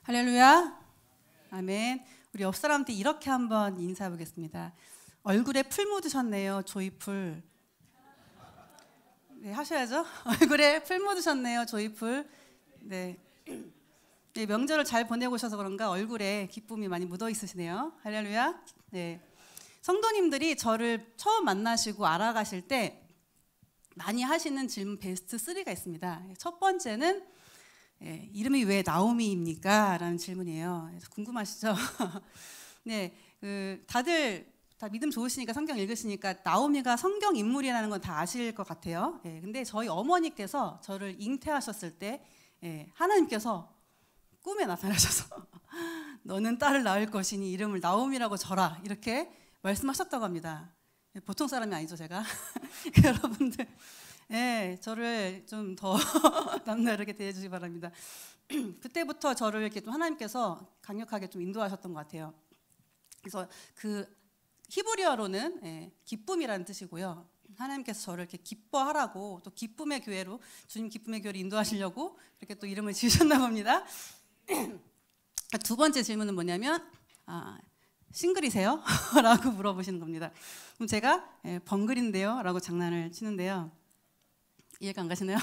할렐루야. 아멘. 우리 옆 사람한테 이렇게 한번 인사해 보겠습니다. 얼굴에 풀 묻으셨네요. 조이풀. 네, 하셔야죠. 얼굴에 풀 묻으셨네요. 조이풀. 네. 네, 명절을 잘 보내고 오셔서 그런가 얼굴에 기쁨이 많이 묻어 있으시네요. 할렐루야. 네. 성도님들이 저를 처음 만나시고 알아가실 때 많이 하시는 질문 베스트 3가 있습니다. 첫 번째는 이름이 왜 나오미입니까? 라는 질문이에요. 그래서 궁금하시죠? 네, 다들 다 믿음 좋으시니까 성경 읽으시니까 나오미가 성경 인물이라는 건 다 아실 것 같아요. 근데 저희 어머니께서 저를 잉태하셨을 때 하나님께서 꿈에 나타나셔서 너는 딸을 낳을 것이니 이름을 나오미라고 져라 이렇게 말씀하셨다고 합니다. 보통 사람이 아니죠, 제가. 여러분들. 네, 저를 좀 더 남다르게 대해주시기 바랍니다. 그때부터 저를 이렇게 좀 하나님께서 강력하게 좀 인도하셨던 것 같아요. 그래서 그 히브리어로는 기쁨이라는 뜻이고요. 하나님께서 저를 이렇게 기뻐하라고 또 기쁨의 교회로 주님 기쁨의 교회로 인도하시려고 이렇게 또 이름을 지으셨나 봅니다. 두 번째 질문은 뭐냐면 싱글이세요? 라고 물어보시는 겁니다. 그럼 제가 벙글인데요? 라고 장난을 치는데요. 이해가 안 가시나요?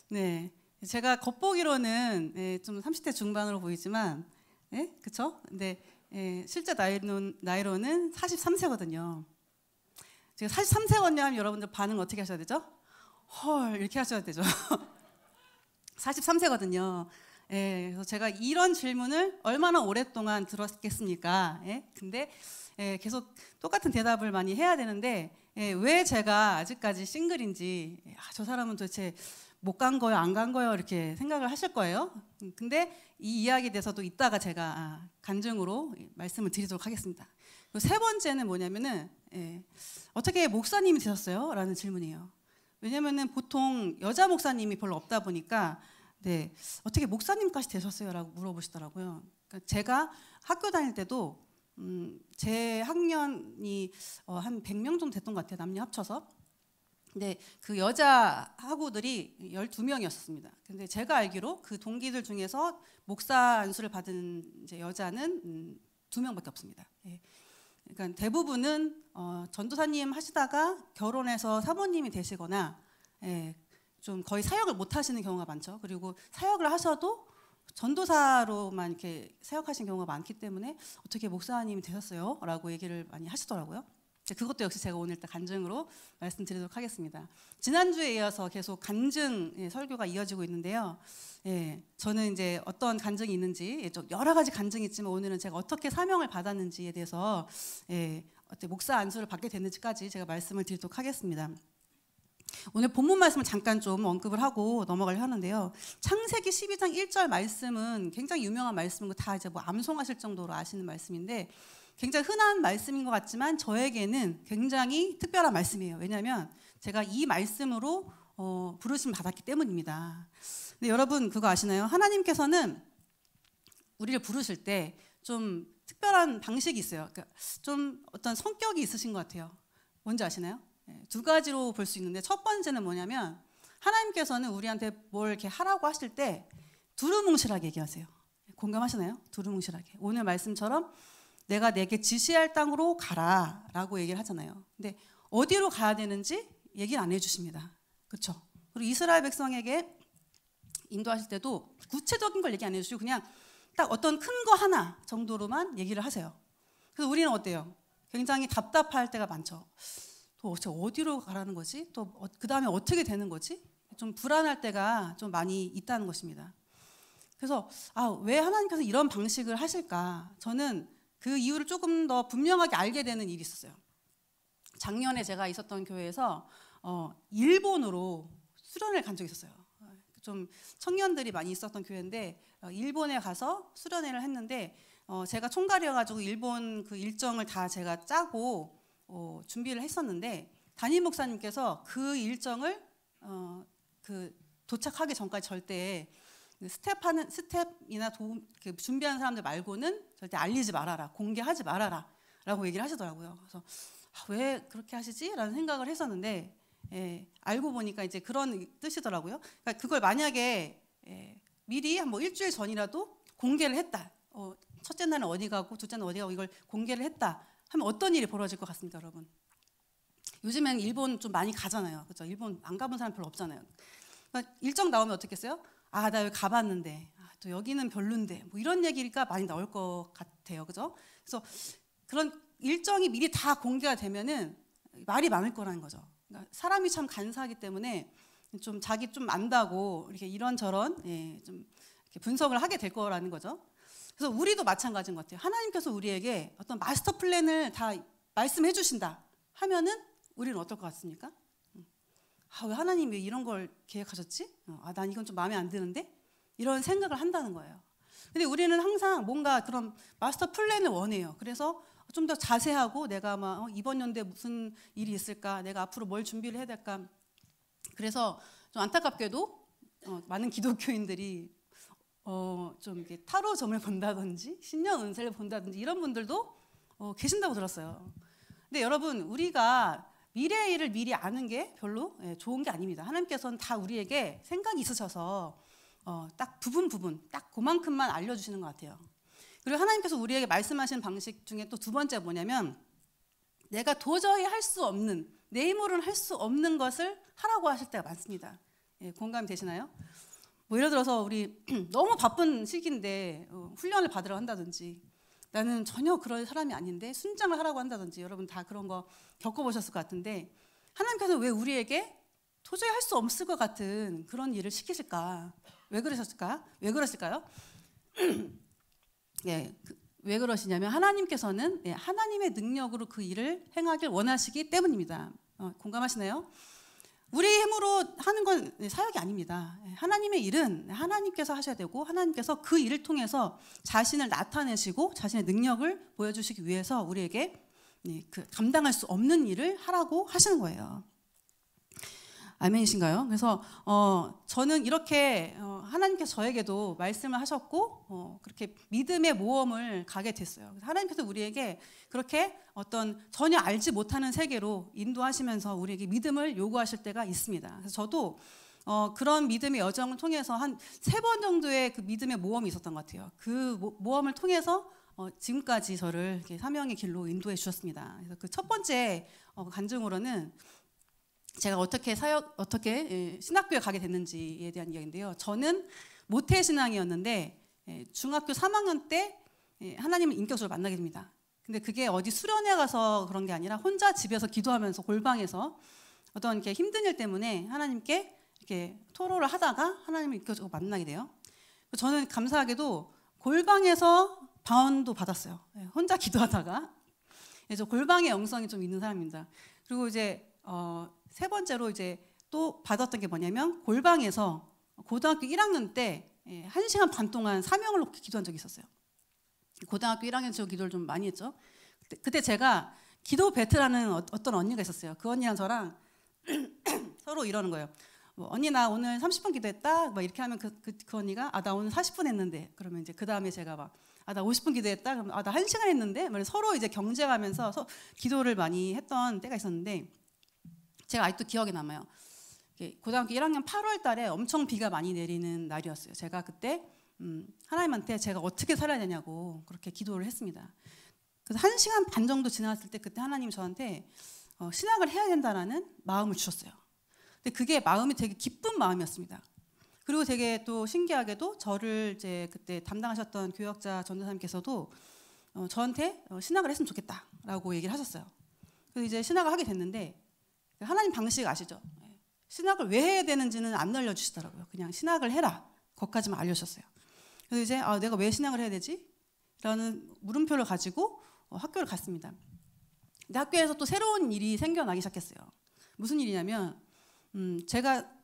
네, 제가 겉보기로는 좀 30대 중반으로 보이지만, 그렇죠? 근데 실제 나이로는 43세거든요. 제가 43세거든요 하면 여러분들 반응 어떻게 하셔야 되죠? 헐 이렇게 하셔야 되죠. 43세거든요. 그래서 제가 이런 질문을 얼마나 오랫동안 들었겠습니까? 근데 계속 똑같은 대답을 많이 해야 되는데 왜 제가 아직까지 싱글인지 저 사람은 도대체 못 간 거예요, 안 간 거예요 이렇게 생각을 하실 거예요. 근데 이 이야기에 대해서도 이따가 제가 간증으로 말씀을 드리도록 하겠습니다. 세 번째는 뭐냐면은 어떻게 목사님이 되셨어요? 라는 질문이에요. 왜냐면은 보통 여자 목사님이 별로 없다 보니까 네, 어떻게 목사님까지 되셨어요? 라고 물어보시더라고요. 그러니까 제가 학교 다닐 때도 제 학년이 한 100명 정도 됐던 것 같아요. 남녀 합쳐서. 근데 그 여자 학우들이 12명이었습니다. 근데 제가 알기로 그 동기들 중에서 목사 안수를 받은 이제 여자는 2명밖에 없습니다. 그러니까 대부분은 전도사님 하시다가 결혼해서 사모님이 되시거나 좀 거의 사역을 못 하시는 경우가 많죠. 그리고 사역을 하셔도 전도사로만 이렇게 사역하신 경우가 많기 때문에 어떻게 목사님이 되셨어요? 라고 얘기를 많이 하시더라고요. 그것도 역시 제가 오늘 간증으로 말씀드리도록 하겠습니다. 지난주에 이어서 계속 간증 설교가 이어지고 있는데요. 저는 이제 어떤 간증이 있는지 좀 여러 가지 간증이 있지만 오늘은 제가 어떻게 사명을 받았는지에 대해서 어떻게 목사 안수를 받게 됐는지까지 제가 말씀을 드리도록 하겠습니다. 오늘 본문 말씀을 잠깐 좀 언급을 하고 넘어가려 하는데요. 창세기 12장 1절 말씀은 굉장히 유명한 말씀이고 다 이제 뭐 암송하실 정도로 아시는 말씀인데 굉장히 흔한 말씀인 것 같지만 저에게는 굉장히 특별한 말씀이에요. 왜냐하면 제가 이 말씀으로 부르심 받았기 때문입니다. 근데 여러분 그거 아시나요? 하나님께서는 우리를 부르실 때 좀 특별한 방식이 있어요. 그러니까 좀 어떤 성격이 있으신 것 같아요. 뭔지 아시나요? 두 가지로 볼 수 있는데 첫 번째는 뭐냐면 하나님께서는 우리한테 뭘 이렇게 하라고 하실 때 두루뭉실하게 얘기하세요. 공감하시나요? 두루뭉실하게. 오늘 말씀처럼 내가 내게 지시할 땅으로 가라 라고 얘기를 하잖아요. 근데 어디로 가야 되는지 얘기를 안 해주십니다. 그렇죠? 그리고 이스라엘 백성에게 인도하실 때도 구체적인 걸 얘기 안 해주시고 그냥 딱 어떤 큰 거 하나 정도로만 얘기를 하세요. 그래서 우리는 어때요? 굉장히 답답할 때가 많죠. 또 어디로 가라는 거지? 또 그 다음에 어떻게 되는 거지? 좀 불안할 때가 좀 많이 있다는 것입니다. 그래서 왜 하나님께서 이런 방식을 하실까? 저는 그 이유를 조금 더 분명하게 알게 되는 일이 있었어요. 작년에 제가 있었던 교회에서 일본으로 수련을 간 적이 있었어요. 좀 청년들이 많이 있었던 교회인데 일본에 가서 수련회를 했는데 제가 총괄이어가지고 일본 그 일정을 다 제가 짜고 준비를 했었는데 담임 목사님께서 그 일정을 도착하기 전까지 절대 스텝이나 준비하는 사람들 말고는 절대 알리지 말아라, 공개하지 말아라 라고 얘기를 하시더라고요. 그래서 왜 그렇게 하시지? 라는 생각을 했었는데 알고 보니까 이제 그런 뜻이더라고요. 그러니까 그걸 만약에 미리 한 뭐 일주일 전이라도 공개를 했다. 첫째 날은 어디 가고 둘째 날은 어디 가고 이걸 공개를 했다 하면 어떤 일이 벌어질 것 같습니까, 여러분? 요즘엔 일본 좀 많이 가잖아요. 그렇죠? 일본 안 가본 사람 별로 없잖아요. 그러니까 일정 나오면 어떻겠어요? 아, 나 여기 가봤는데, 또 여기는 별론데, 뭐 이런 얘기가 많이 나올 것 같아요, 그죠? 그래서 그런 일정이 미리 다 공개가 되면은 말이 많을 거라는 거죠. 그러니까 사람이 참 간사하기 때문에 좀 자기 좀 안다고 이렇게 이런저런 좀 이렇게 분석을 하게 될 거라는 거죠. 그래서 우리도 마찬가지인 것 같아요. 하나님께서 우리에게 어떤 마스터 플랜을 다 말씀해 주신다 하면은 우리는 어떨 것 같습니까? 왜 하나님이 왜 이런 걸 계획하셨지? 난 이건 좀 마음에 안 드는데? 이런 생각을 한다는 거예요. 근데 우리는 항상 뭔가 그런 마스터 플랜을 원해요. 그래서 좀 더 자세하고 내가 이번 연도에 무슨 일이 있을까? 내가 앞으로 뭘 준비를 해야 될까? 그래서 좀 안타깝게도 많은 기독교인들이 좀 이렇게 타로점을 본다든지 신년 운세를 본다든지 이런 분들도 계신다고 들었어요. 근데 여러분, 우리가 미래의 일을 미리 아는 게 별로 좋은 게 아닙니다. 하나님께서는 다 우리에게 생각이 있으셔서 딱 부분 딱 그만큼만 알려주시는 것 같아요. 그리고 하나님께서 우리에게 말씀하시는 방식 중에 또 두 번째 뭐냐면 내가 도저히 할 수 없는, 내 힘으로는 할 수 없는 것을 하라고 하실 때가 많습니다. 공감이 되시나요? 뭐 예를 들어서 우리 너무 바쁜 시기인데 훈련을 받으러 한다든지, 나는 전혀 그런 사람이 아닌데 순장을 하라고 한다든지, 여러분 다 그런 거 겪어보셨을 것 같은데 하나님께서 왜 우리에게 도저히 할 수 없을 것 같은 그런 일을 시키실까? 왜 그러셨을까? 왜 그러실까요? 왜 그러시냐면 하나님께서는 하나님의 능력으로 그 일을 행하길 원하시기 때문입니다. 공감하시나요? 우리 힘으로 하는 건 사역이 아닙니다. 하나님의 일은 하나님께서 하셔야 되고, 하나님께서 그 일을 통해서 자신을 나타내시고 자신의 능력을 보여주시기 위해서 우리에게 그 감당할 수 없는 일을 하라고 하시는 거예요. 아멘이신가요? 그래서 저는 이렇게 하나님께서 저에게도 말씀을 하셨고 그렇게 믿음의 모험을 가게 됐어요. 하나님께서 우리에게 그렇게 어떤 전혀 알지 못하는 세계로 인도하시면서 우리에게 믿음을 요구하실 때가 있습니다. 그래서 저도 그런 믿음의 여정을 통해서 한 3번 정도의 그 믿음의 모험이 있었던 것 같아요. 그 모험을 통해서 지금까지 저를 이렇게 사명의 길로 인도해 주셨습니다. 그래서 그 첫 번째 간증으로는 제가 어떻게 신학교에 가게 됐는지에 대한 이야기인데요. 저는 모태신앙이었는데 중학교 3학년 때 하나님을 인격적으로 만나게 됩니다. 근데 그게 어디 수련회 가서 그런 게 아니라 혼자 집에서 기도하면서 골방에서 어떤 이렇게 힘든 일 때문에 하나님께 이렇게 토로를 하다가 하나님을 인격적으로 만나게 돼요. 저는 감사하게도 골방에서 방언도 받았어요. 혼자 기도하다가. 그래서 골방의 영성이 좀 있는 사람입니다. 그리고 이제 세 번째로 이제 또 받았던 게 뭐냐면 골방에서 고등학교 1학년 때 1시간 반 동안 사명을 놓고 기도한 적이 있었어요. 고등학교 1학년 때 기도를 좀 많이 했죠. 그때 제가 기도 배틀하는 어떤 언니가 있었어요. 그 언니랑 저랑 서로 이러는 거예요. 언니 나 오늘 30분 기도했다. 막 이렇게 하면 그 언니가 나 오늘 40분 했는데, 그러면 이제 그 다음에 제가 막 나 50분 기도했다. 그러면 나 1시간 했는데, 서로 이제 경쟁하면서 기도를 많이 했던 때가 있었는데, 제가 아직도 기억에 남아요. 고등학교 1학년 8월 달에 엄청 비가 많이 내리는 날이었어요. 제가 그때 하나님한테 제가 어떻게 살아야 되냐고 그렇게 기도를 했습니다. 그래서 1시간 반 정도 지났을 때 그때 하나님이 저한테 신학을 해야 된다라는 마음을 주셨어요. 근데 그게 마음이 되게 기쁜 마음이었습니다. 그리고 되게 또 신기하게도 저를 이제 그때 담당하셨던 교역자 전도사님께서도 저한테 신학을 했으면 좋겠다라고 얘기를 하셨어요. 그래서 이제 신학을 하게 됐는데, 하나님 방식 아시죠? 신학을 왜 해야 되는지는 안 알려주시더라고요. 그냥 신학을 해라, 거기까지만 알려주셨어요. 그래서 이제 내가 왜 신학을 해야 되지? 라는 물음표를 가지고 학교를 갔습니다. 근데 학교에서 또 새로운 일이 생겨나기 시작했어요. 무슨 일이냐면 제가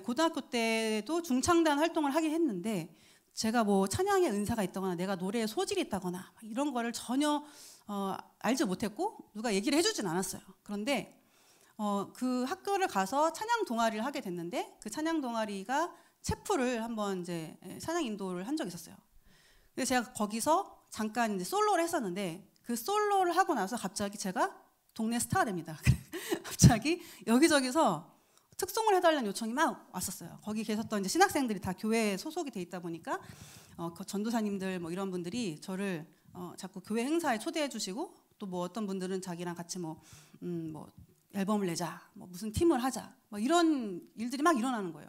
고등학교 때도 중창단 활동을 하긴 했는데, 제가 뭐 찬양의 은사가 있다거나 내가 노래에 소질이 있다거나 이런 거를 전혀 알지 못했고 누가 얘기를 해주진 않았어요. 그런데 그 학교를 가서 찬양 동아리를 하게 됐는데, 그 찬양 동아리가 체프를 한번 이제 찬양 인도를 한 적이 있었어요. 그래서 제가 거기서 잠깐 이제 솔로를 했었는데, 그 솔로를 하고 나서 갑자기 제가 동네 스타가 됩니다. 갑자기 여기저기서 특송을 해달라는 요청이 막 왔었어요. 거기 계셨던 이제 신학생들이 다 교회에 소속이 돼 있다 보니까 그 전도사님들 뭐 이런 분들이 저를 자꾸 교회 행사에 초대해 주시고, 또 뭐 어떤 분들은 자기랑 같이 뭐 앨범을 내자, 뭐 무슨 팀을 하자, 뭐 이런 일들이 막 일어나는 거예요.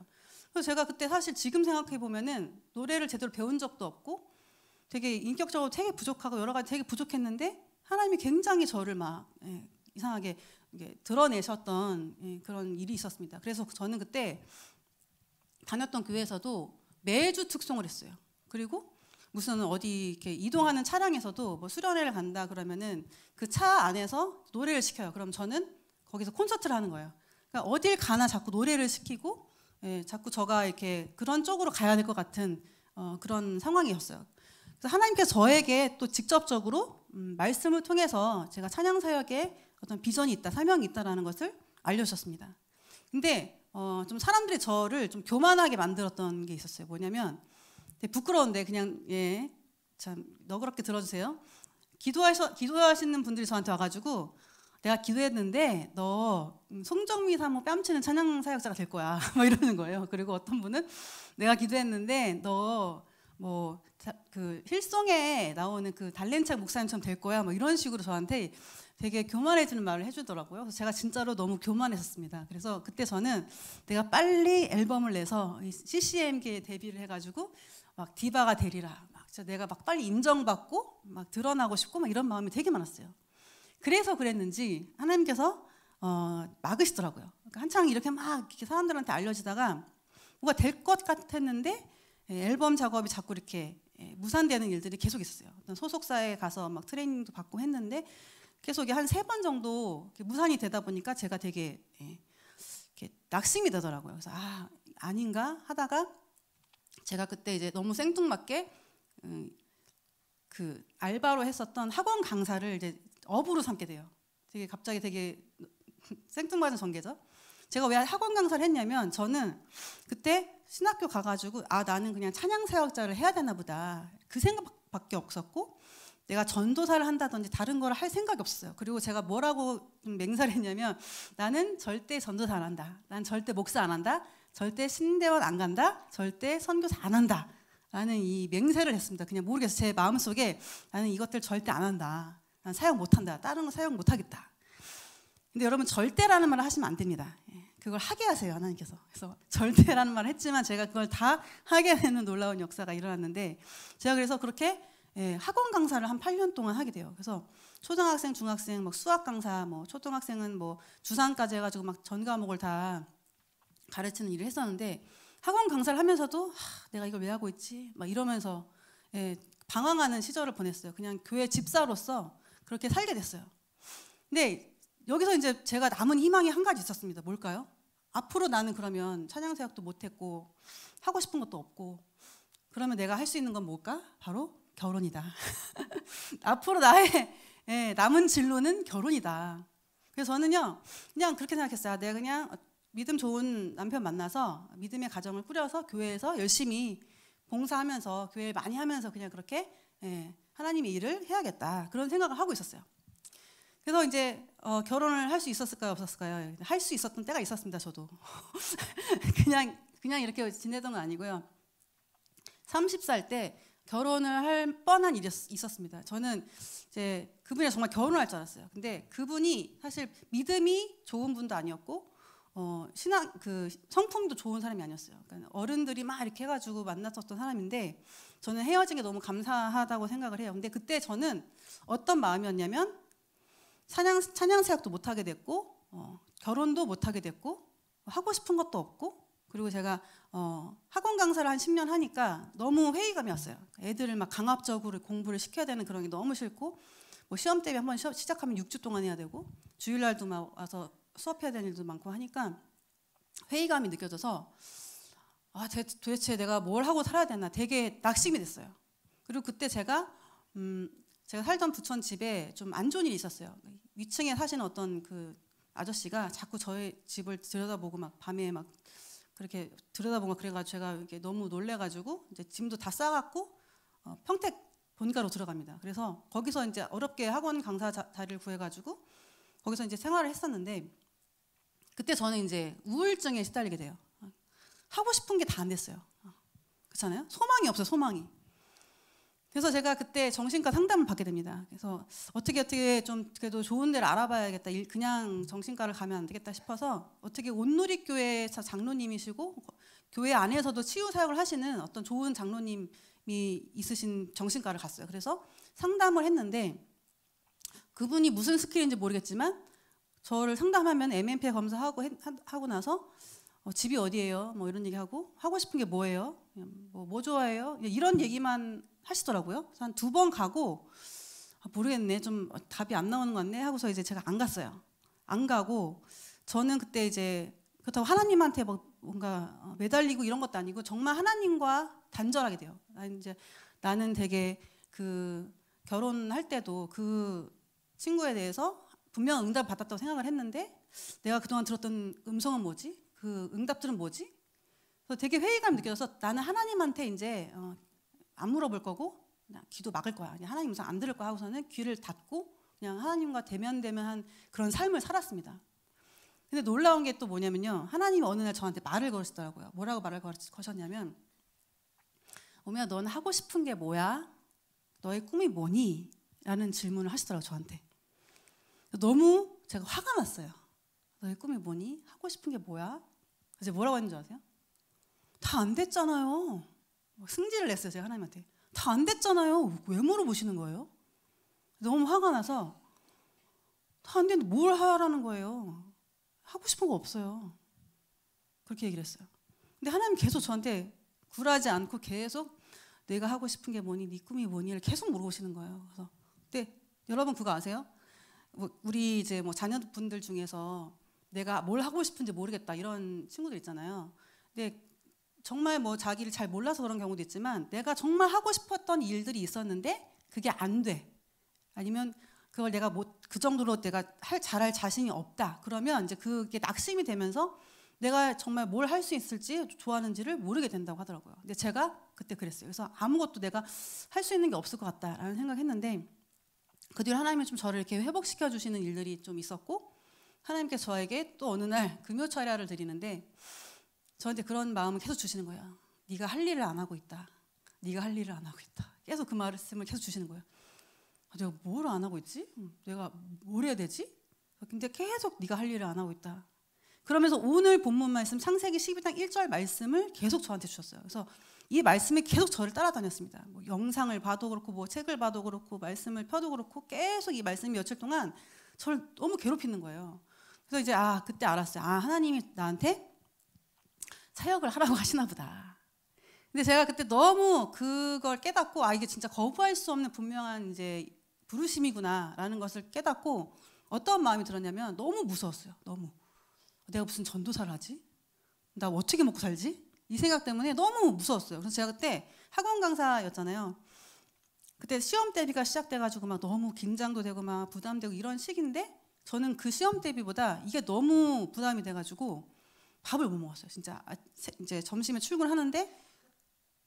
그래서 제가 그때 사실 지금 생각해 보면은 노래를 제대로 배운 적도 없고 되게 인격적으로 되게 부족하고 여러 가지 되게 부족했는데 하나님이 굉장히 저를 막 이상하게 드러내셨던 그런 일이 있었습니다. 그래서 저는 그때 다녔던 교회에서도 매주 특송을 했어요. 그리고 무슨 어디 이렇게 이동하는 차량에서도 뭐 수련회를 간다 그러면은 그 차 안에서 노래를 시켜요. 그럼 저는 거기서 콘서트를 하는 거예요. 그러니까 어딜 가나 자꾸 노래를 시키고 자꾸 저가 이렇게 그런 쪽으로 가야 될 것 같은 그런 상황이었어요. 그래서 하나님께서 저에게 또 직접적으로 말씀을 통해서 제가 찬양 사역에 어떤 비전이 있다, 사명이 있다라는 것을 알려주셨습니다. 근데 좀 사람들이 저를 좀 교만하게 만들었던 게 있었어요. 뭐냐면 되게 부끄러운데 그냥 참 너그럽게 들어주세요. 기도하시는 분들이 저한테 와가지고 내가 기도했는데 너 송정미 사모 뺨치는 찬양 사역자가 될 거야. 뭐 이러는 거예요. 그리고 어떤 분은 내가 기도했는데 너 뭐 그 힐송에 나오는 그 달렌차 목사님처럼 될 거야. 뭐 이런 식으로 저한테 되게 교만해지는 말을 해주더라고요. 그래서 제가 진짜로 너무 교만했었습니다. 그래서 그때 저는 내가 빨리 앨범을 내서 CCM계에 데뷔를 해가지고 막 디바가 되리라. 막 내가 막 빨리 인정받고 막 드러나고 싶고 막 이런 마음이 되게 많았어요. 그래서 그랬는지 하나님께서 막으시더라고요. 그러니까 한창 이렇게 막 이렇게 사람들한테 알려지다가 뭐가 될 것 같았는데 앨범 작업이 자꾸 이렇게 무산되는 일들이 계속 있었어요. 어떤 소속사에 가서 막 트레이닝도 받고 했는데 계속 한 3번 정도 무산이 되다 보니까 제가 되게 이렇게 낙심이 되더라고요. 그래서 아닌가 하다가 제가 그때 이제 너무 생뚱맞게 그 알바로 했었던 학원 강사를 이제 업으로 삼게 돼요. 되게 갑자기 되게 생뚱맞은 전개죠. 제가 왜 학원 강사를 했냐면 저는 그때 신학교 가가지고 나는 그냥 찬양 사역자를 해야 되나 보다 그 생각밖에 없었고 내가 전도사를 한다든지 다른 걸 할 생각이 없었어요. 그리고 제가 뭐라고 좀 맹세를 했냐면 나는 절대 전도사 안 한다. 난 절대 목사 안 한다. 절대 신대원 안 간다. 절대 선교사 안 한다. 라는 이 맹세를 했습니다. 그냥 모르겠어요. 제 마음속에 나는 이것들 절대 안 한다. 난 사역 못 한다. 다른 거 사역 못 하겠다. 근데 여러분 절대라는 말을 하시면 안 됩니다. 그걸 하게 하세요. 하나님께서. 그래서 절대라는 말을 했지만 제가 그걸 다 하게 되는 놀라운 역사가 일어났는데 제가 그래서 그렇게 학원 강사를 한 8년 동안 하게 돼요. 그래서 초등학생, 중학생, 막 수학 강사, 뭐 초등학생은 뭐 주3까지 해가지고 막 전 과목을 다 가르치는 일을 했었는데 학원 강사를 하면서도 내가 이걸 왜 하고 있지? 막 이러면서 방황하는 시절을 보냈어요. 그냥 교회 집사로서 그렇게 살게 됐어요. 근데 여기서 이제 제가 남은 희망이 한 가지 있었습니다. 뭘까요? 앞으로 나는 그러면 찬양 사역도 못했고 하고 싶은 것도 없고 그러면 내가 할 수 있는 건 뭘까? 바로 결혼이다. 앞으로 나의 남은 진로는 결혼이다. 그래서 저는요 그냥 그렇게 생각했어요. 내가 그냥 믿음 좋은 남편 만나서 믿음의 가정을 꾸려서 교회에서 열심히 봉사하면서 교회 많이 하면서 그냥 그렇게 하나님의 일을 해야겠다. 그런 생각을 하고 있었어요. 그래서 이제 결혼을 할 수 있었을까요? 없었을까요? 할 수 있었던 때가 있었습니다. 저도 그냥 이렇게 지내던 건 아니고요. 30살 때 결혼을 할 뻔한 일이 있었습니다. 저는 이제 그분이 정말 결혼을 할 줄 알았어요. 근데 그분이 사실 믿음이 좋은 분도 아니었고 신앙 그 성품도 좋은 사람이 아니었어요. 그러니까 어른들이 막 이렇게 해가지고 만났었던 사람인데 저는 헤어진 게 너무 감사하다고 생각을 해요. 근데 그때 저는 어떤 마음이었냐면 찬양 사역도 못 하게 됐고 결혼도 못 하게 됐고 하고 싶은 것도 없고 그리고 제가 학원 강사를 한 10년 하니까 너무 회의감이 왔어요. 애들을 막 강압적으로 공부를 시켜야 되는 그런 게 너무 싫고 뭐 시험 대비 한번 시작하면 6주 동안 해야 되고 주일날도 막 와서 수업해야 되는 일도 많고 하니까 회의감이 느껴져서 도대체 내가 뭘 하고 살아야 되나 되게 낙심이 됐어요. 그리고 그때 제가 살던 부천 집에 좀 안 좋은 일이 있었어요. 위층에 사시는 어떤 그 아저씨가 자꾸 저의 집을 들여다보고 막 밤에 막 그렇게 들여다보고 그래가지고 제가 이렇게 너무 놀래가지고 이제 짐도 다 싸갖고 평택 본가로 들어갑니다. 그래서 거기서 이제 어렵게 학원 강사 자리를 구해가지고 거기서 이제 생활을 했었는데 그때 저는 이제 우울증에 시달리게 돼요. 하고 싶은 게 다 안 됐어요. 그렇잖아요? 소망이 없어요, 소망이. 그래서 제가 그때 정신과 상담을 받게 됩니다. 그래서 어떻게 좀 그래도 좋은 데를 알아봐야겠다. 그냥 정신과를 가면 안 되겠다 싶어서 어떻게 온누리교회 장로님이시고 교회 안에서도 치유 사역을 하시는 어떤 좋은 장로님이 있으신 정신과를 갔어요. 그래서 상담을 했는데 그분이 무슨 스킬인지 모르겠지만 저를 상담하면 MMPI 검사하고 나서 집이 어디예요? 뭐 이런 얘기하고 하고 싶은 게 뭐예요? 뭐 좋아해요? 이런 얘기만 하시더라고요. 그래서 한 2번 가고 모르겠네, 좀 답이 안 나오는 것 같네 하고서 이제 제가 안 갔어요. 안 가고 저는 그때 이제 그렇다고 하나님한테 뭔가 매달리고 이런 것도 아니고 정말 하나님과 단절하게 돼요. 나는 되게 그 결혼할 때도 그 친구에 대해서 분명 응답 받았다고 생각을 했는데 내가 그동안 들었던 음성은 뭐지? 그 응답들은 뭐지? 그래서 되게 회의감이 느껴져서 나는 하나님한테 이제 안 물어볼 거고 그냥 기도 막을 거야. 그냥 하나님 음성 안 들을 거야 하고서는 귀를 닫고 그냥 하나님과 대면대면한 그런 삶을 살았습니다. 근데 놀라운 게 또 뭐냐면요. 하나님이 어느 날 저한테 말을 걸으시더라고요. 뭐라고 말을 거셨냐면 오미야, 넌 하고 싶은 게 뭐야? 너의 꿈이 뭐니? 라는 질문을 하시더라고요, 저한테. 너무 제가 화가 났어요. 너의 꿈이 뭐니? 하고 싶은 게 뭐야? 그래서 뭐라고 했는지 아세요? 다 안 됐잖아요. 승질을 냈어요, 제가 하나님한테. 다 안 됐잖아요. 왜 물어보시는 거예요? 너무 화가 나서 다 안 됐는데 뭘 하라는 거예요? 하고 싶은 거 없어요. 그렇게 얘기를 했어요. 근데 하나님 계속 저한테 굴하지 않고 계속 내가 하고 싶은 게 뭐니? 네 꿈이 뭐니?를 계속 물어보시는 거예요. 그래서 근데 여러분 그거 아세요? 우리 이제 뭐 자녀분들 중에서 내가 뭘 하고 싶은지 모르겠다 이런 친구들 있잖아요. 근데 정말 뭐 자기를 잘 몰라서 그런 경우도 있지만 내가 정말 하고 싶었던 일들이 있었는데 그게 안 돼. 아니면 그걸 내가 그 정도로 내가 잘할 자신이 없다. 그러면 이제 그게 낙심이 되면서 내가 정말 뭘 할 수 있을지 좋아하는지를 모르게 된다고 하더라고요. 근데 제가 그때 그랬어요. 그래서 아무것도 내가 할 수 있는 게 없을 것 같다라는 생각했는데 그 뒤로 하나님이 좀 저를 이렇게 회복시켜 주시는 일들이 좀 있었고 하나님께서 저에게 또 어느 날 금요철야를 드리는데 저한테 그런 마음을 계속 주시는 거예요. 네가 할 일을 안 하고 있다. 네가 할 일을 안 하고 있다. 계속 그 말씀을 계속 주시는 거예요. 내가 뭘 안 하고 있지? 내가 뭘 해야 되지? 근데 계속 네가 할 일을 안 하고 있다. 그러면서 오늘 본문 말씀 창세기 12장 1절 말씀을 계속 저한테 주셨어요. 그래서 이 말씀이 계속 저를 따라다녔습니다. 뭐 영상을 봐도 그렇고 뭐 책을 봐도 그렇고 말씀을 펴도 그렇고 계속 이 말씀이 며칠 동안 저를 너무 괴롭히는 거예요. 그래서 이제 그때 알았어요. 하나님이 나한테 사역을 하라고 하시나 보다. 근데 제가 그때 너무 그걸 깨닫고 이게 진짜 거부할 수 없는 분명한 이제 부르심이구나라는 것을 깨닫고 어떤 마음이 들었냐면 너무 무서웠어요. 너무. 내가 무슨 전도사를 하지? 나 어떻게 먹고 살지? 이 생각 때문에 너무 무서웠어요. 그래서 제가 그때 학원 강사였잖아요. 그때 시험 대비가 시작돼가지고 막 너무 긴장도 되고 막 부담되고 이런 시기인데 저는 그 시험 대비보다 이게 너무 부담이 돼가지고 밥을 못 먹었어요. 진짜 이제 점심에 출근하는데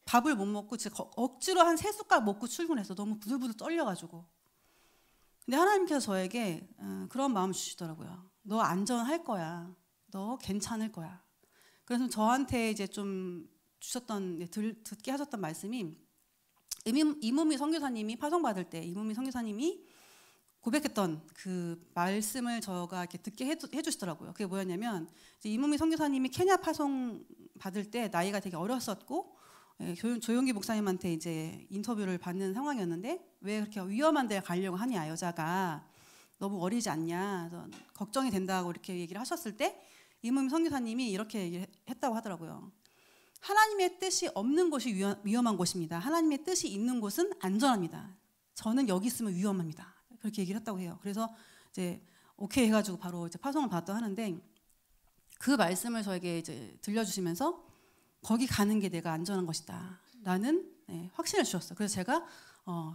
밥을 못 먹고 억지로 한 3숟갈 먹고 출근해서 너무 부들부들 떨려가지고. 근데 하나님께서 저에게 그런 마음을 주시더라고요. 너 안전할 거야. 너 괜찮을 거야. 그래서 저한테 이제 좀 주셨던 듣게 하셨던 말씀이 이문미 선교사님이 파송받을 때 이문미 선교사님이 고백했던 그 말씀을 저가 이렇게 듣게 해주시더라고요. 그게 뭐였냐면 이제 이문미 선교사님이 케냐 파송 받을 때 나이가 되게 어렸었고 조용기 목사님한테 이제 인터뷰를 받는 상황이었는데 왜 그렇게 위험한 데 가려고 하냐 여자가 너무 어리지 않냐 그래서 걱정이 된다고 이렇게 얘기를 하셨을 때 이문미 선교사님이 이렇게 얘기했다고 하더라고요. 하나님의 뜻이 없는 곳이 위험한 곳입니다. 하나님의 뜻이 있는 곳은 안전합니다. 저는 여기 있으면 위험합니다. 그렇게 얘기를 했다고 해요. 그래서 이제 오케이 해가지고 바로 이제 파송을 받았다 하는데 그 말씀을 저에게 이제 들려주시면서 거기 가는 게 내가 안전한 것이다. 라는 확신을 주셨어요. 그래서 제가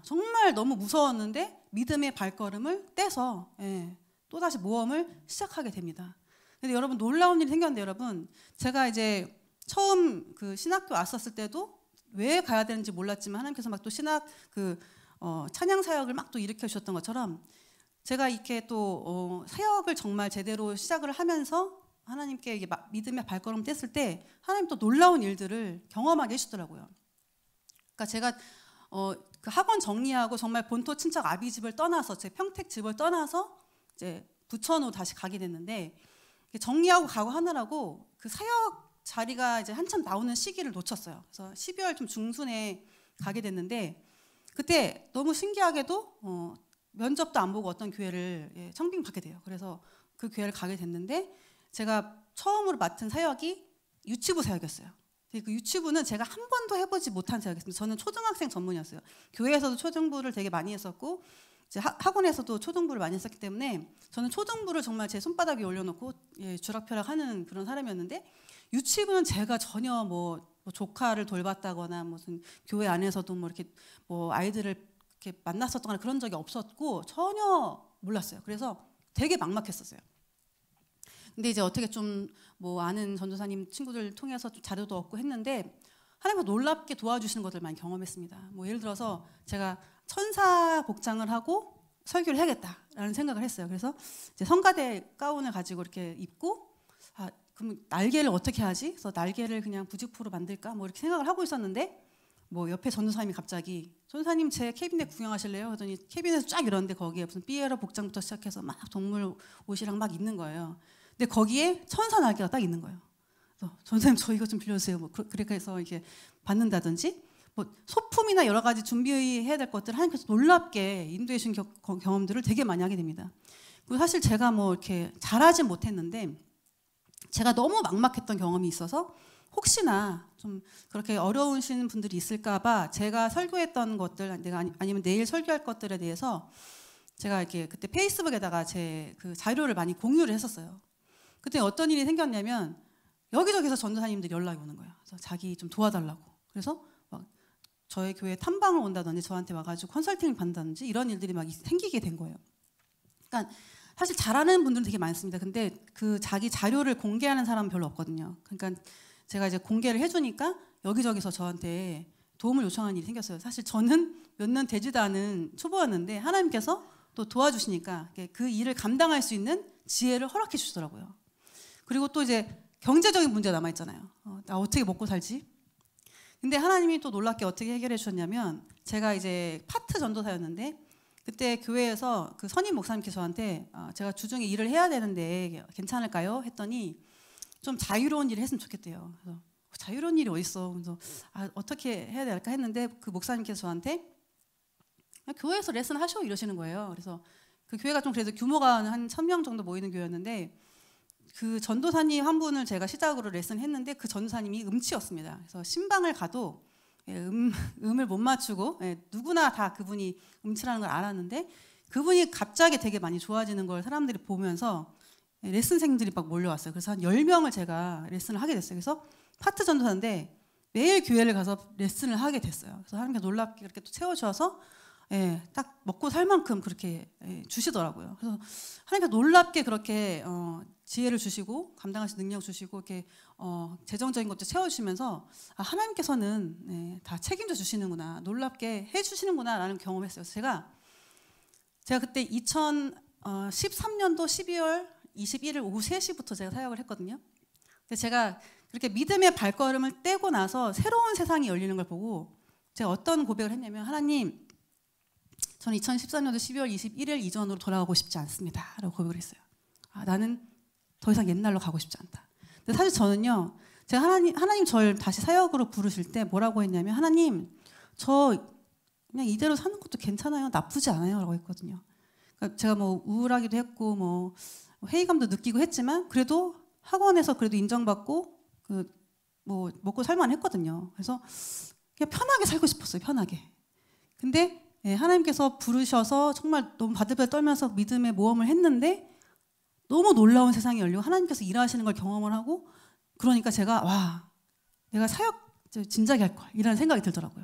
정말 너무 무서웠는데 믿음의 발걸음을 떼서 또다시 모험을 시작하게 됩니다. 근데 여러분 놀라운 일이 생겼는데 여러분 제가 이제 처음 그 신학교 왔었을 때도 왜 가야 되는지 몰랐지만 하나님께서 막 또 신학 찬양 사역을 막 또 일으켜 주셨던 것처럼 제가 이렇게 또 사역을 정말 제대로 시작을 하면서 하나님께 이게 믿음의 발걸음 뗐을 때 하나님 또 놀라운 일들을 경험하게 해주더라고요. 그러니까 제가 그 학원 정리하고 정말 본토 친척 아비 집을 떠나서 제 평택 집을 떠나서 이제 부천으로 다시 가게 됐는데 정리하고 가고 하느라고 그 사역 자리가 이제 한참 나오는 시기를 놓쳤어요. 그래서 12월 좀 중순에 가게 됐는데 그때 너무 신기하게도 면접도 안 보고 어떤 교회를 청빙 받게 돼요. 그래서 그 교회를 가게 됐는데 제가 처음으로 맡은 사역이 유치부 사역이었어요. 그 유치부는 제가 한 번도 해보지 못한 사역이었습니다. 저는 초등학생 전문이었어요. 교회에서도 초등부를 되게 많이 했었고 이제 학원에서도 초등부를 많이 했었기 때문에 저는 초등부를 정말 제 손바닥 위에 올려놓고 주락펴락하는 그런 사람이었는데 유치부는 제가 전혀 뭐 조카를 돌봤다거나 무슨 교회 안에서도 뭐 이렇게 뭐 아이들을 이렇게 만났었거나 그런 적이 없었고 전혀 몰랐어요. 그래서 되게 막막했었어요. 근데 이제 어떻게 좀 뭐 아는 전도사님 친구들 통해서 좀 자료도 얻고 했는데 하나님께서 놀랍게 도와주시는 것들 많이 경험했습니다. 뭐 예를 들어서 제가 천사 복장을 하고 설교를 해야겠다라는 생각을 했어요. 그래서 이제 성가대 가운을 가지고 이렇게 입고 그럼 날개를 어떻게 하지? 그래서 날개를 그냥 부직포로 만들까? 뭐 이렇게 생각을 하고 있었는데 뭐 옆에 전도사님이 갑자기 전도사님 제 캐비넷 구경하실래요? 그러더니 캐비넷을 쫙 이러는데 거기에 무슨 삐에로 복장부터 시작해서 막 동물 옷이랑 막 있는 거예요. 근데 거기에 천사 날개가 딱 있는 거예요. 그래서 전도사님 저 이거 좀 빌려주세요. 뭐 그렇게 해서 이렇게 받는다든지 뭐 소품이나 여러 가지 준비해야 될 것들 하나님께서 놀랍게 인도해 주신 경험들을 되게 많이 하게 됩니다. 그리고 사실 제가 뭐 이렇게 잘하진 못했는데 제가 너무 막막했던 경험이 있어서 혹시나 좀 그렇게 어려우신 분들이 있을까봐 제가 설교했던 것들 아니면 내일 설교할 것들에 대해서 제가 이렇게 그때 페이스북에다가 제 그 자료를 많이 공유를 했었어요. 그때 어떤 일이 생겼냐면 여기저기서 전도사님들이 연락이 오는 거예요. 그래서 자기 좀 도와달라고. 그래서 막 저희 교회 탐방을 온다든지 저한테 와가지고 컨설팅을 받는다든지 이런 일들이 막 생기게 된 거예요. 그러니까 사실 잘하는 분들은 되게 많습니다. 근데 그 자기 자료를 공개하는 사람은 별로 없거든요. 그러니까 제가 이제 공개를 해주니까 여기저기서 저한테 도움을 요청하는 일이 생겼어요. 사실 저는 몇 년 되지도 않은 초보였는데 하나님께서 또 도와주시니까 그 일을 감당할 수 있는 지혜를 허락해 주시더라고요. 그리고 또 이제 경제적인 문제가 남아있잖아요. 나 어떻게 먹고 살지? 근데 하나님이 또 놀랍게 어떻게 해결해 주셨냐면 제가 이제 파트 전도사였는데 그때 교회에서 그 선임 목사님께서 저한테 제가 주중에 일을 해야 되는데 괜찮을까요? 했더니 좀 자유로운 일을 했으면 좋겠대요. 그래서 자유로운 일이 어딨어? 그래서 어떻게 해야 될까 했는데 그 목사님께서 저한테 교회에서 레슨 하셔 이러시는 거예요. 그래서 그 교회가 좀 그래도 규모가 한 1000명 정도 모이는 교회였는데 그 전도사님 한 분을 제가 시작으로 레슨했는데 그 전도사님이 음치였습니다. 그래서 신방을 가도 음을 못 맞추고 누구나 다 그분이 음치라는 걸 알았는데 그분이 갑자기 되게 많이 좋아지는 걸 사람들이 보면서 레슨생들이 막 몰려왔어요. 그래서 한 10명을 제가 레슨을 하게 됐어요. 그래서 파트 전도사인데 매일 교회를 가서 레슨을 하게 됐어요. 그래서 하나님께서 놀랍게 그렇게 또 채워주셔서 딱 먹고 살 만큼 그렇게 주시더라고요. 그래서 하나님께서 놀랍게 그렇게 지혜를 주시고 감당하실 능력 주시고 이렇게 재정적인 것도 채워주시면서 하나님께서는 다 책임져 주시는구나, 놀랍게 해주시는구나라는 경험했어요. 제가 그때 2013년도 12월 21일 오후 3시부터 제가 사역을 했거든요. 근데 제가 그렇게 믿음의 발걸음을 떼고 나서 새로운 세상이 열리는 걸 보고 제가 어떤 고백을 했냐면 하나님 저는 2014년도 12월 21일 이전으로 돌아가고 싶지 않습니다 라고 고백을 했어요. 나는 더 이상 옛날로 가고 싶지 않다. 근데 사실 저는요 제가 하나님 저를 다시 사역으로 부르실 때 뭐라고 했냐면 하나님 저 그냥 이대로 사는 것도 괜찮아요, 나쁘지 않아요 라고 했거든요. 그러니까 제가 뭐 우울하기도 했고 뭐 회의감도 느끼고 했지만 그래도 학원에서 그래도 인정받고 뭐 먹고 살만 했거든요. 그래서 그냥 편하게 살고 싶었어요, 편하게. 근데 하나님께서 부르셔서 정말 너무 바들바들 떨면서 믿음의 모험을 했는데 너무 놀라운 세상이 열리고 하나님께서 일하시는 걸 경험을 하고 그러니까 제가 와 내가 사역 진작에 할 걸 이라는 생각이 들더라고요.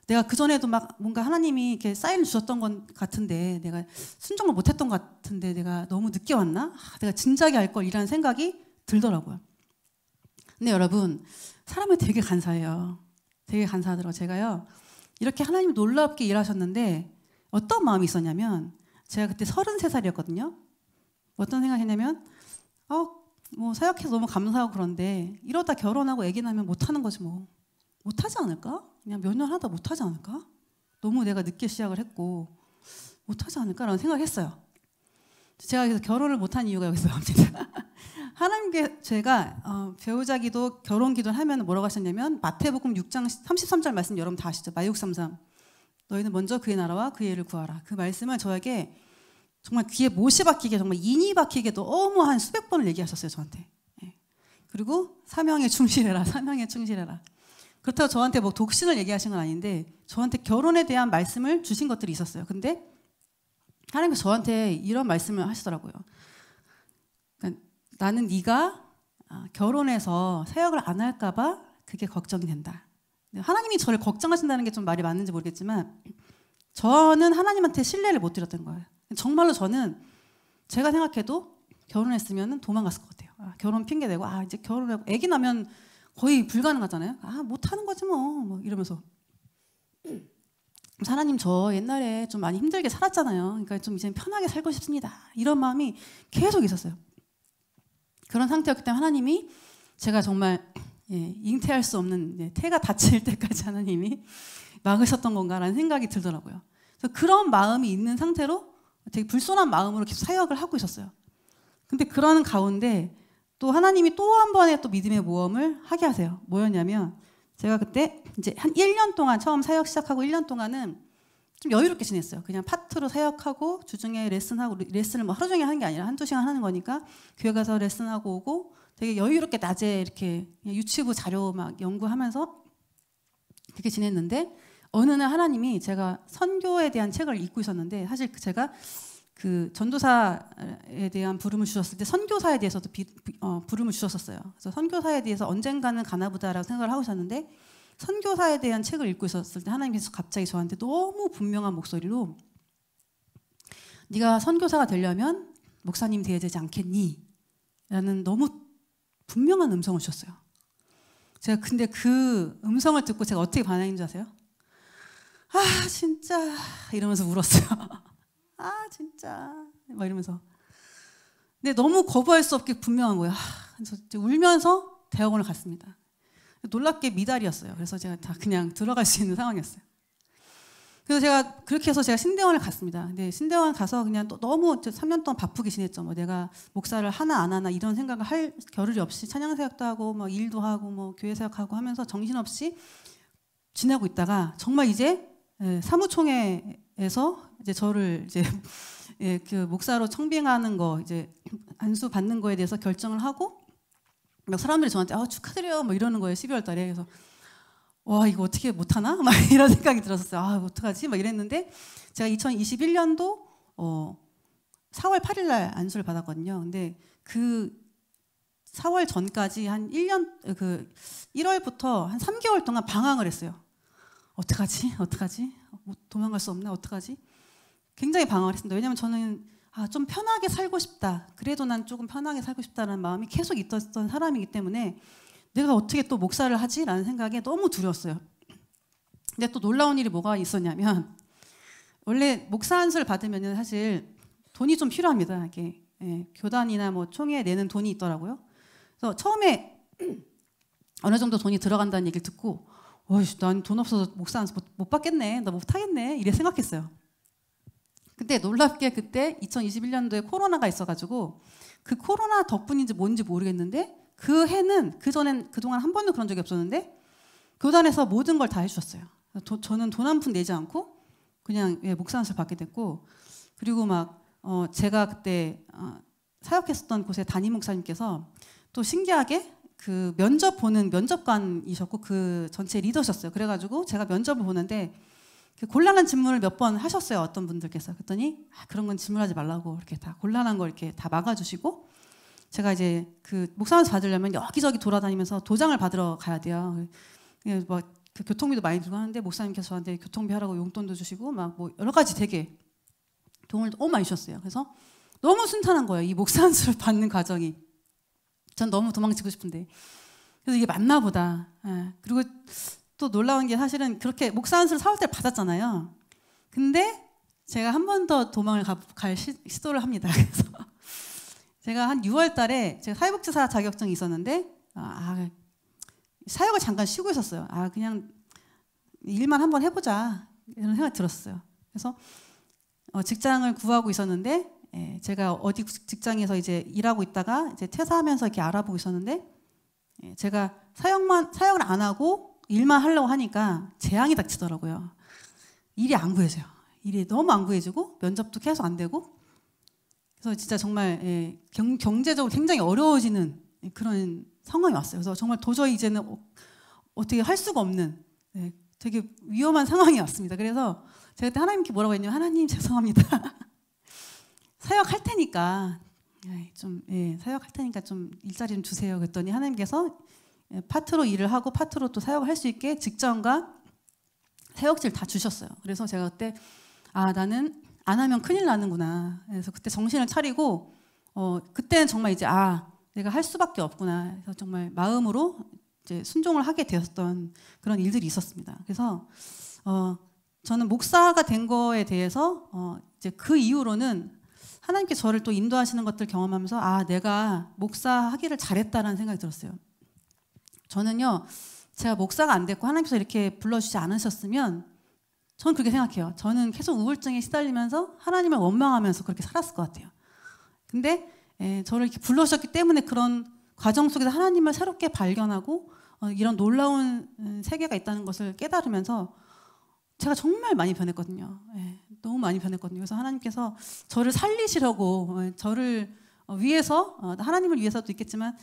내가 그전에도 막 뭔가 하나님이 이렇게 사인을 주셨던 것 같은데 내가 순종을 못했던 것 같은데 내가 너무 늦게 왔나? 내가 진작에 할 걸 이라는 생각이 들더라고요. 근데 여러분 사람이 되게 간사해요. 되게 간사하더라고요. 제가요 이렇게 하나님이 놀랍게 일하셨는데 어떤 마음이 있었냐면 제가 그때 33살이었거든요. 어떤 생각을 했냐면 뭐 사역해서 너무 감사하고 그런데 이러다 결혼하고 아기 낳으면 못하는 거지 뭐. 못하지 않을까? 그냥 몇 년 하다 못하지 않을까? 너무 내가 늦게 시작을 했고 못하지 않을까라는 생각을 했어요. 제가 그래서 결혼을 못한 이유가 여기서 나옵니다. 하나님께 제가 배우자 기도, 결혼 기도를 하면 뭐라고 하셨냐면 마태복음 6장 33절 말씀 여러분 다 아시죠? 마육33 너희는 먼저 그의 나라와 그의 의를 구하라. 그 말씀을 저에게 정말 귀에 못이 박히게 정말 인이 박히게 너무 한 수백 번을 얘기하셨어요 저한테. 예. 그리고 사명에 충실해라. 사명에 충실해라. 그렇다고 저한테 뭐 독신을 얘기하신 건 아닌데 저한테 결혼에 대한 말씀을 주신 것들이 있었어요. 근데 하나님께서 저한테 이런 말씀을 하시더라고요. 그러니까 나는 네가 결혼해서 사역을 안 할까 봐 그게 걱정이 된다. 하나님이 저를 걱정하신다는 게 좀 말이 맞는지 모르겠지만 저는 하나님한테 신뢰를 못 드렸던 거예요. 정말로 저는 제가 생각해도 결혼했으면 도망갔을 것 같아요. 결혼 핑계대고 이제 결혼하고 아기 나면 거의 불가능하잖아요. 못하는 거지 뭐 이러면서 하나님 저 옛날에 좀 많이 힘들게 살았잖아요. 그러니까 좀 이제 편하게 살고 싶습니다. 이런 마음이 계속 있었어요. 그런 상태였기 때문에 하나님이 제가 정말 잉태할 수 없는 태가 닫힐 때까지 하나님이 막으셨던 건가라는 생각이 들더라고요. 그래서 그런 마음이 있는 상태로 되게 불손한 마음으로 계속 사역을 하고 있었어요. 근데 그러는 가운데 또 하나님이 또 한 번의 또 믿음의 모험을 하게 하세요. 뭐였냐면 제가 그때 이제 한 1년 동안 처음 사역 시작하고 1년 동안은 좀 여유롭게 지냈어요. 그냥 파트로 사역하고 주중에 레슨하고 레슨을 뭐 하루 종일 하는 게 아니라 한두 시간 하는 거니까 교회 가서 레슨하고 오고 되게 여유롭게 낮에 이렇게 유튜브 자료 막 연구하면서 그렇게 지냈는데 어느 날 하나님이 제가 선교에 대한 책을 읽고 있었는데 사실 제가 그 전도사에 대한 부름을 주셨을 때 선교사에 대해서도 부름을 주셨었어요. 그래서 선교사에 대해서 언젠가는 가나보다라고 생각을 하고 있었는데 선교사에 대한 책을 읽고 있었을 때 하나님께서 갑자기 저한테 너무 분명한 목소리로 네가 선교사가 되려면 목사님 돼야 되지 않겠니? 라는 너무 분명한 음성을 주셨어요. 제가 근데 그 음성을 듣고 제가 어떻게 반응인 줄 아세요? 진짜 이러면서 울었어요. 진짜 막 이러면서. 근데 너무 거부할 수 없게 분명한 거예요. 그래서 울면서 대학원을 갔습니다. 놀랍게 미달이었어요. 그래서 제가 다 그냥 들어갈 수 있는 상황이었어요. 그래서 제가 그렇게 해서 제가 신대원을 갔습니다. 근데 신대원 가서 그냥 또 너무 3년 동안 바쁘게 지냈죠. 뭐 내가 목사를 하나 안 하나 이런 생각을 할 겨를이 없이 찬양 사역도 하고 뭐 일도 하고 뭐 교회 사역하고 하면서 정신없이 지내고 있다가 정말 이제 사무총회에서 이제 저를 이제 그 목사로 청빙하는 거 이제 안수 받는 거에 대해서 결정을 하고 막 사람들이 저한테 축하드려요 뭐 이러는 거예요. 12월 달에. 그래서 와 이거 어떻게 못하나? 막 이런 생각이 들었었어요. 어떡하지? 막 이랬는데 제가 2021년도 4월 8일 날 안수를 받았거든요. 근데 그 4월 전까지 한 1년 1월부터 한 3개월 동안 방황을 했어요. 어떡하지? 도망갈 수 없나? 어떡하지? 굉장히 방황을 했습니다. 왜냐하면 저는 좀 편하게 살고 싶다. 그래도 난 조금 편하게 살고 싶다는 마음이 계속 있었던 사람이기 때문에 내가 어떻게 또 목사를 하지? 라는 생각에 너무 두려웠어요. 근데 또 놀라운 일이 뭐가 있었냐면 원래 목사 안수를 받으면 사실 돈이 좀 필요합니다. 이렇게 교단이나 뭐 총회에 내는 돈이 있더라고요. 그래서 처음에 어느 정도 돈이 들어간다는 얘기를 듣고 난 돈 없어서 목사 안수 못 받겠네. 나 못하겠네. 이래 생각했어요. 근데 놀랍게 그때 2021년도에 코로나가 있어가지고 그 코로나 덕분인지 뭔지 모르겠는데 그 해는 그동안 한 번도 그런 적이 없었는데 교단에서 모든 걸 다 해주셨어요. 저는 돈 한 푼 내지 않고 그냥 목사 안수를 받게 됐고 그리고 막 제가 그때 사역했었던 곳의 담임 목사님께서 또 신기하게 그 면접 보는 면접관이셨고 그 전체 리더셨어요. 그래가지고 제가 면접을 보는데 그 곤란한 질문을 몇 번 하셨어요. 어떤 분들께서. 그랬더니 그런 건 질문하지 말라고 이렇게 다 곤란한 걸 이렇게 다 막아주시고 제가 이제 그 목사 안수 받으려면 여기저기 돌아다니면서 도장을 받으러 가야 돼요. 막 그 교통비도 많이 들고 하는데 목사님께서 저한테 교통비 하라고 용돈도 주시고 막 뭐 여러 가지 되게 도움을 너무 많이 주셨어요. 그래서 너무 순탄한 거예요. 이 목사 안수를 받는 과정이. 전 너무 도망치고 싶은데. 그래서 이게 맞나 보다. 그리고 또 놀라운 게 사실은 그렇게 목사 안수를 4월 때 받았잖아요. 근데 제가 한 번 더 도망을 갈 시도를 합니다. 그래서 제가 한 6월 달에 제가 사회복지사 자격증이 있었는데 사역을 잠깐 쉬고 있었어요. 그냥 일만 한번 해보자 이런 생각이 들었어요. 그래서 직장을 구하고 있었는데 제가 어디 직장에서 이제 일하고 있다가 이제 퇴사하면서 이렇게 알아보고 있었는데 제가 사역을 안 하고 일만 하려고 하니까 재앙이 닥치더라고요. 일이 안 구해져요. 일이 너무 안 구해지고 면접도 계속 안 되고 그래서 진짜 정말 경제적으로 굉장히 어려워지는 그런 상황이 왔어요. 그래서 정말 도저히 이제는 어떻게 할 수가 없는 되게 위험한 상황이 왔습니다. 그래서 제가 그때 하나님께 뭐라고 했냐면 하나님 죄송합니다. 사역할 테니까 사역할 테니까 좀 일자리 좀 주세요. 그랬더니 하나님께서 파트로 일을 하고 파트로 또 사역을 할 수 있게 직장과 사역지를 다 주셨어요. 그래서 제가 그때 나는 안 하면 큰일 나는구나. 그래서 그때 정신을 차리고 그때는 정말 이제 내가 할 수밖에 없구나. 그래서 정말 마음으로 이제 순종을 하게 되었던 그런 일들이 있었습니다. 그래서 저는 목사가 된 거에 대해서 이제 그 이후로는 하나님께 저를 또 인도하시는 것들 경험하면서 내가 목사하기를 잘했다라는 생각이 들었어요. 저는요, 제가 목사가 안 됐고 하나님께서 이렇게 불러주지 않으셨으면 저는 그렇게 생각해요. 저는 계속 우울증에 시달리면서 하나님을 원망하면서 그렇게 살았을 것 같아요. 근데 저를 이렇게 불러주셨기 때문에 그런 과정 속에서 하나님을 새롭게 발견하고 이런 놀라운 세계가 있다는 것을 깨달으면서 제가 정말 많이 변했거든요. 너무 많이 변했거든요. 그래서 하나님께서 저를 살리시려고 저를 위해서 하나님을 위해서도 있겠지만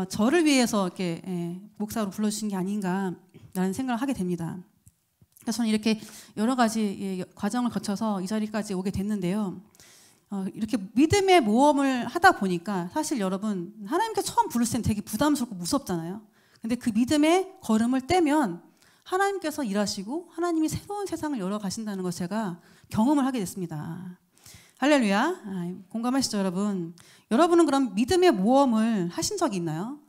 저를 위해서 이렇게 목사로 불러주신 게 아닌가라는 생각을 하게 됩니다. 그래서 저는 이렇게 여러 가지 과정을 거쳐서 이 자리까지 오게 됐는데요. 이렇게 믿음의 모험을 하다 보니까 사실 여러분 하나님께서 처음 부르실 때는 되게 부담스럽고 무섭잖아요. 근데 그 믿음의 걸음을 떼면 하나님께서 일하시고 하나님이 새로운 세상을 열어가신다는 것을 제가 경험을 하게 됐습니다. 할렐루야. 공감하시죠 여러분? 여러분은 그럼 믿음의 모험을 하신 적이 있나요?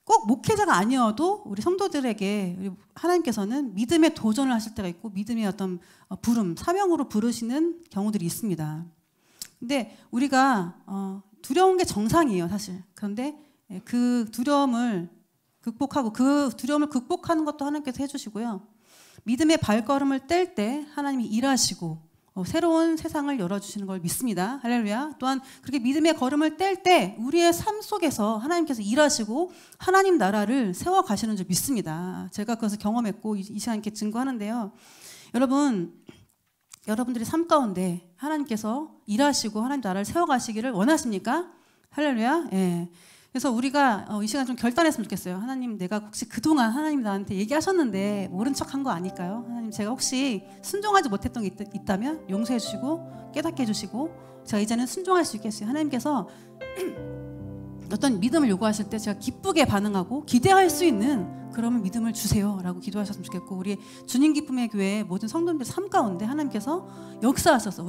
꼭 목회자가 아니어도 우리 성도들에게 하나님께서는 믿음의 도전을 하실 때가 있고 믿음의 어떤 부름, 사명으로 부르시는 경우들이 있습니다. 근데 우리가 두려운 게 정상이에요 사실. 그런데 그 두려움을 극복하는 것도 하나님께서 해주시고요. 믿음의 발걸음을 뗄 때 하나님이 일하시고 새로운 세상을 열어주시는 걸 믿습니다. 할렐루야. 또한 그렇게 믿음의 걸음을 뗄 때 우리의 삶 속에서 하나님께서 일하시고 하나님 나라를 세워가시는 줄 믿습니다. 제가 그것을 경험했고 이 시간 이렇게 증거하는데요. 여러분들의 삶 가운데 하나님께서 일하시고 하나님 나라를 세워가시기를 원하십니까? 할렐루야. 그래서 우리가 이 시간 좀 결단했으면 좋겠어요. 하나님, 내가 혹시 그동안 하나님 나한테 얘기하셨는데 모른 척한 거 아닐까요? 하나님, 제가 혹시 순종하지 못했던 게 있다면 용서해 주시고 깨닫게 해주시고 제가 이제는 순종할 수 있겠어요. 하나님께서 어떤 믿음을 요구하실 때 제가 기쁘게 반응하고 기대할 수 있는 그런 믿음을 주세요 라고 기도하셨으면 좋겠고, 우리 주님 기쁨의 교회 모든 성도님들 삶 가운데 하나님께서 역사하셔서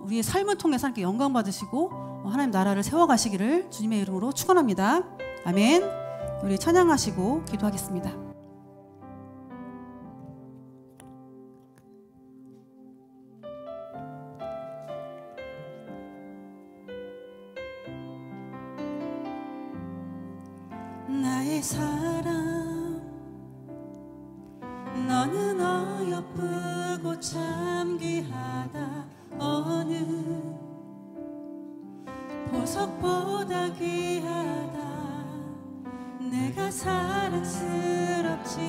우리의 삶을 통해서 하나님께 영광 받으시고 하나님 나라를 세워가시기를 주님의 이름으로 축원합니다. 아멘. 우리 찬양하시고 기도하겠습니다. 나의 사랑, 너는 어여쁘고 참 귀하다. 어느 보석보다 귀하다. 내가 사랑스럽지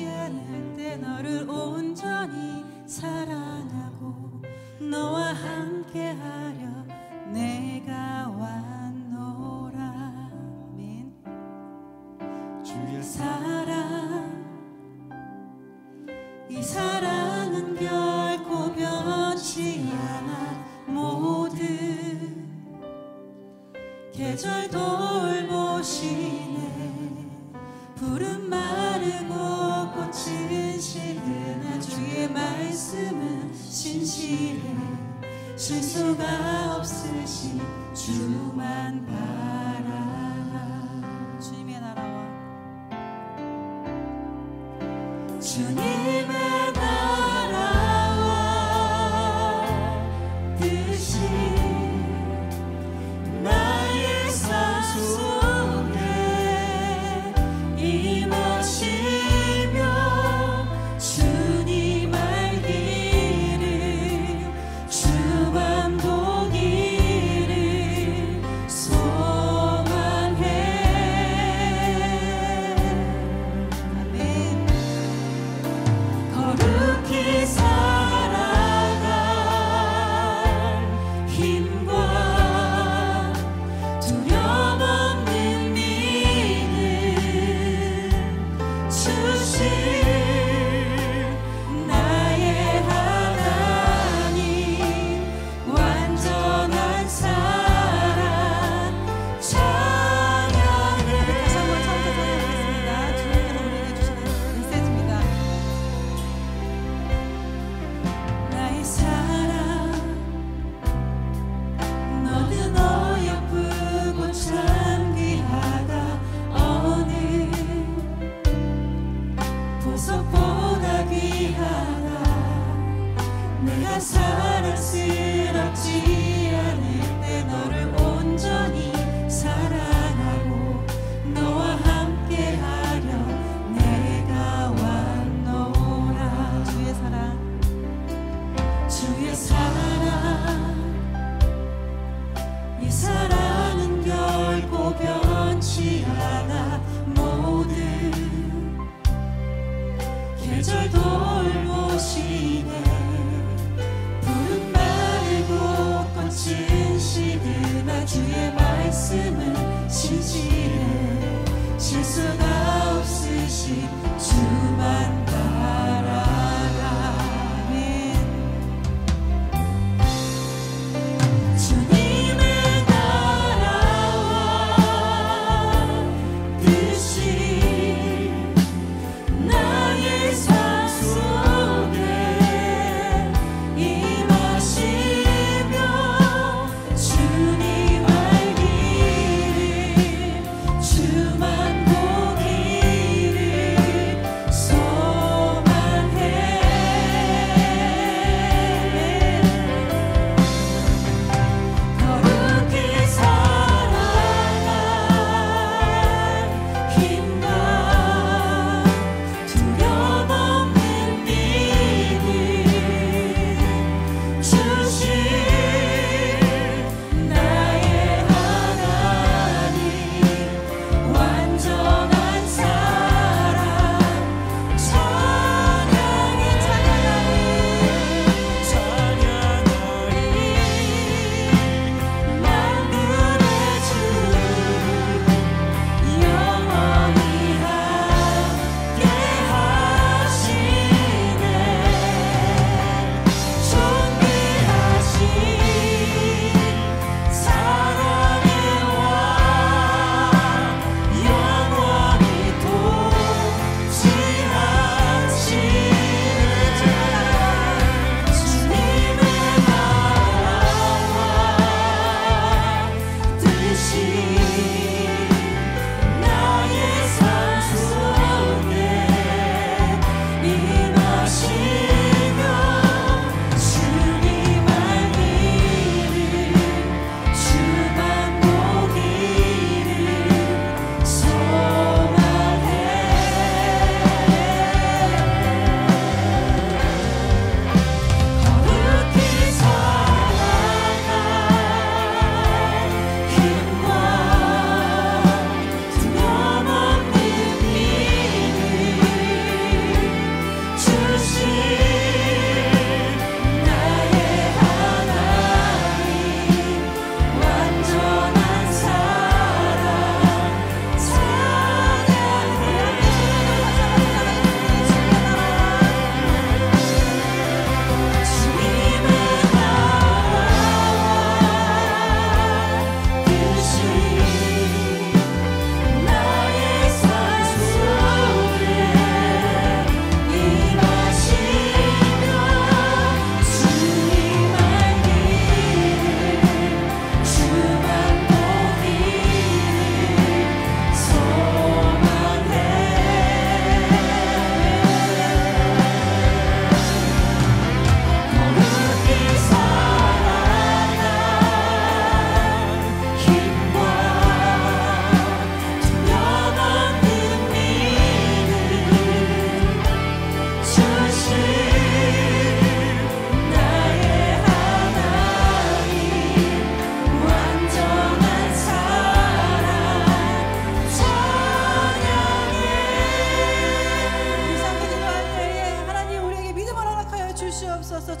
않을 때 너를 온전히 사랑하고 너와 함께하려 내가 왔노라. 아멘. 주의 사랑, 이 사랑은 결코 변치 않아. 모든 계절 돌보시네. 푸른 마르고 꽃은 시드나 주의 말씀은 신실해. 실수가 없으신 주만 바라라. 주님의 나라와 주님의 나라와 뜻이 사랑스럽지 않을 때 너를 온전히 사랑하고 너와 함께하려 내가 왔노라. 주의 사랑 이 사랑은 결코 변치 않아. 모든 계절 돌보시네. 꽃은 시드나 주의 말씀은 진실해. 실수가 없으신 주만 바라라. 주님의 나라와 뜻이 나의 삶 속에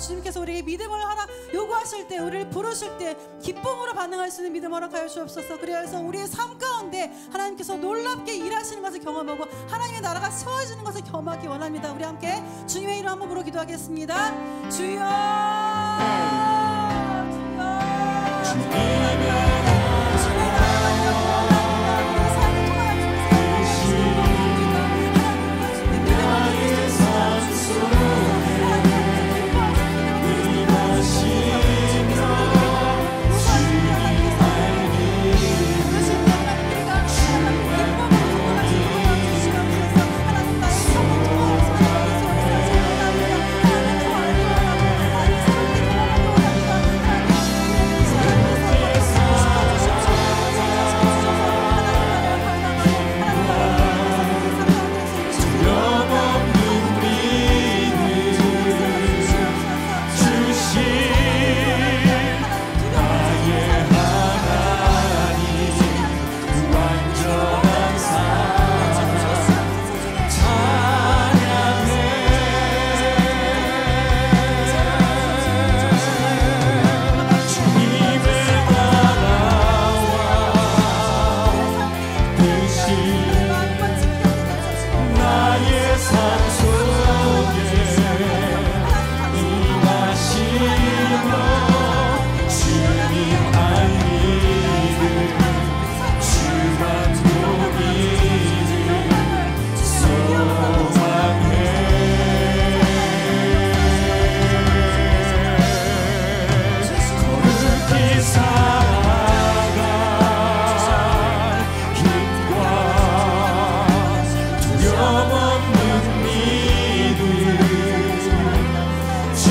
주님께서 우리에게 믿음을 하나 요구하실 때, 우리를 부르실 때 기쁨으로 반응할 수 있는 믿음 허락하여 주옵소서. 그래서 우리의 삶 가운데 하나님께서 놀랍게 일하시는 것을 경험하고 하나님의 나라가 세워지는 것을 경험하기 원합니다. 우리 함께 주님의 이름 한번 부르 기도하겠습니다. 주여, 주여. 주님의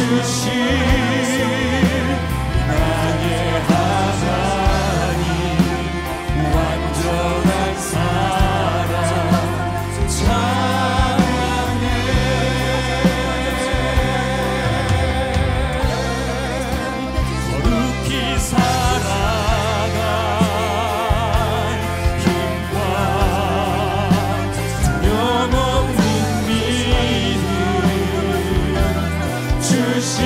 주신 나의 하나님 완전한 사랑 찬양해 거룩히 살아간 힘과 두려움 없는 믿음 주신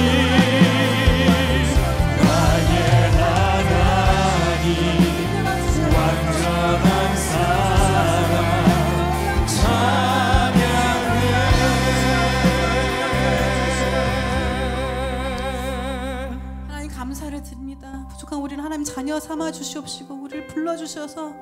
나의 하나님 완전한 사랑 찬양해 하나님 감사를 드립니다. 부족한 우리는 하나님 자녀 삼아 주시옵시고 우리를 불러주셔서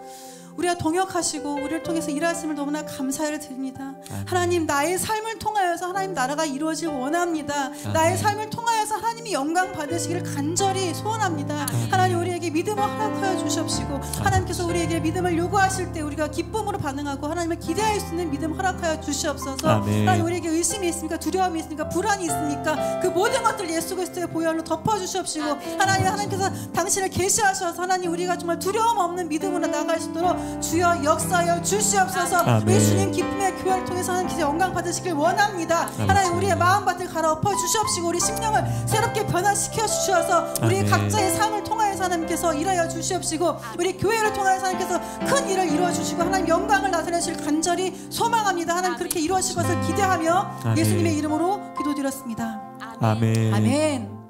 우리와 동역하시고 우리를 통해서 일하심을 너무나 감사를 드립니다. 하나님 나의 삶을 통하여서 하나님 나라가 이루어질 원합니다. 나의 삶을 통하여서 하나님이 영광 받으시기를 간절히 소원합니다. 하나님 우리에게 믿음을 허락하여 주시옵시고 하나님께서 우리에게 믿음을 요구하실 때 우리가 기쁨으로 반응하고 하나님을 기대할 수 있는 믿음 허락하여 주시옵소서. 아멘. 하나님 우리에게 의심이 있습니까? 두려움이 있습니까? 불안이 있습니까? 그 모든 것들 예수 그리스도의 보혈로 덮어주시옵시고 하나님께서 당신을 계시하셔서 하나님 우리가 정말 두려움 없는 믿음으로 나갈 수 있도록 주여 역사하여 주시옵소서. 아멘. 우리 주님 기쁨의 교회를 통해서 하나님께서 영광 받으시길 원합니다. 하나님 우리의 마음밭을 갈아엎어 주시옵시고 우리 심령을 새롭게 변화시켜 주셔서 우리 아멘. 각자의 삶을 통하여서 하나님께서 일하여 주시옵시고 우리 교회를 통하여서 하나님께서 큰 일을 이루어 주시고 하나님 영광을 나타내실 간절히 소망합니다. 하나님 그렇게 이루어질 것을 기대하며 아멘. 예수님의 이름으로 기도드렸습니다. 아멘. 아멘.